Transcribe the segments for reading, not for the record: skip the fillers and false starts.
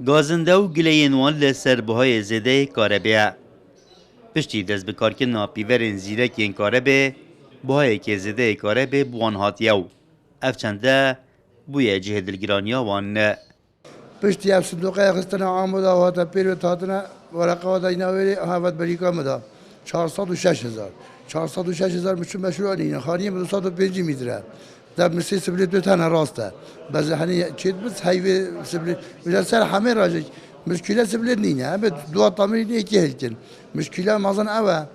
گازنده و گلینوان لسر بهای زده کاربه پشتی دست بکارکن پیورن زیرکین کاربه بهای که زده کاربه بوان هاتیو اف چنده بوی جه دلگرانیا وان پشتی اف صندوق خستن آمودا و تا پیر و تاتنا ورقه و دیناوری هفت بریکا مدا 406,000 406,000 مشون مشروع نینه خانیه 205 میتره در مسیر سبلیت دو تنه راسته بس هنی چیت بس هایوی سبلیت ولی سر همه راجع مشکل سبلیت نینه هم دو تامری نیه که هلکن مشکل مازن اوه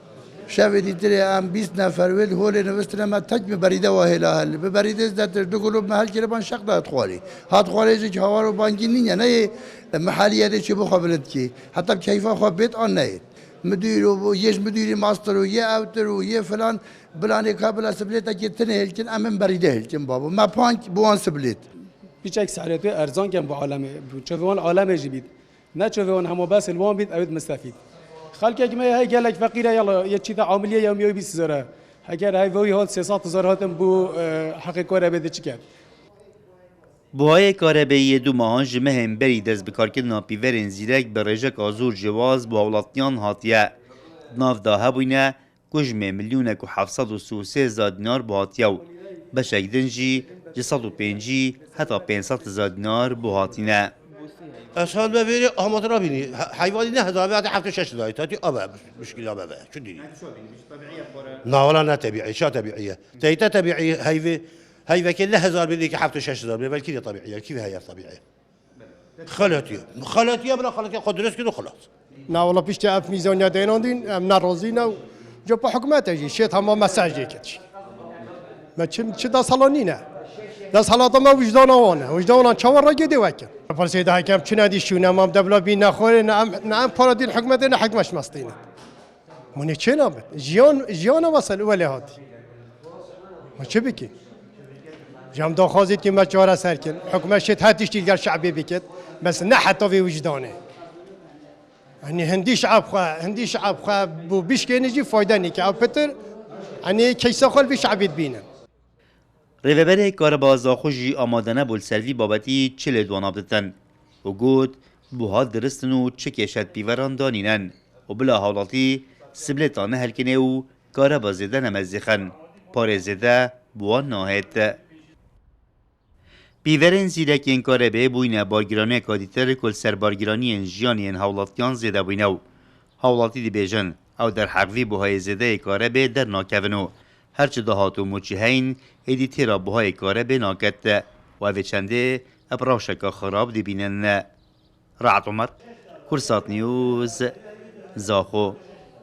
شاید دیتری ام 20 نفر ول هول نوستن ما تج ببریده و هلاهل ببریده زد دو گلوب محل که بان شق داد خواری هات خواری که هوا رو بانگی نینه نه محلیه چی بخوابلت کی حتی کیفا خواب بیت آن نه مدیر و یه مدیر ماستر و یه اوتر و یه فلان بلان کابل سبلیت که تنه هلکن امن بریده هلکن بابا ما پانک بوان سبلیت بیچک سعریت ارزان کم با عالمه چوبان عالمه جبید نه چوبان همو بس الوان بید اوید مستفید خالك ما هي قال لك فقيره يلا يتشي عامليه يوميه بيسزره هكذا هاي فوي هون 300,000 هاتم بو حقيقه كوره بده چكات بوهای کاربه دو ماهان جمه هم بری دست بکارکردن پیورن زیرک به رژک آزور جواز با اولاتیان هاتیه ناف دا هبوینه کجمه میلیونه که 733 دینار با هاتیو بشک دنجی 605 حتی 500 دینار با هاتینه اسهال ببینی آماده را بینی حیوانی نه هزار بعد 7-6 دایی تاتی آبه مشکل آبه شو دیدی؟ نه ولا نه طبيعي شو طبيعية؟ تيتا طبيعي هيفي كله هزار بيدي ك 7-6 دار بل كذا طبيعية كيف هي طبيعية؟ خلاتيه بلا خلاتيه قدرت كده خلاص. نه والله پیش اف میزانیا دیناندین ام ناراضی نو جو په حکومت اجی شیت هم مساج کچ ما چه دا سالانی نه دا سالات ما وجدان چاور را گیده وکن پرسید حکم چه ندی شونه ما دبلا بی نخوره نه پارادین حکومت نه حکمش مستینه من چه نام جیان وصل ولی هاتی ما چه بکی جام دا خازید که ما چهار سر کن حکومت شیت هاتیش دیگر شعبی بکت بس نه حتی وی وجدانه يعني هندي شعب خا بو بيش كينجي فايدة نيك أو بتر يعني كيسا خال في شعبيت بينا ریوبره کار بازاخوشی آماده نبول سروی بابتی چه لدوان آبدتن و گود بوها درستن و چه کشت پیوران دانینن و بلا حالاتی سبلتانه هلکنه و کار بازیده نمزیخن پارزیده بوان ناهد پیورن زیرک این کاره به بوینه بارگیرانی کادیتر کل سر بارگیرانی انجیانی ان حولاتیان زیده بوینه حولاتی دی بیجن او در حقوی بوهای زیده کاره به در ناکونو هرچه دهاتو موچی هین ایدیتی را بوهای کاره به ناکت و اوه چنده ابراشکا خراب دی بینن رعت عمر کرسات نیوز زاخو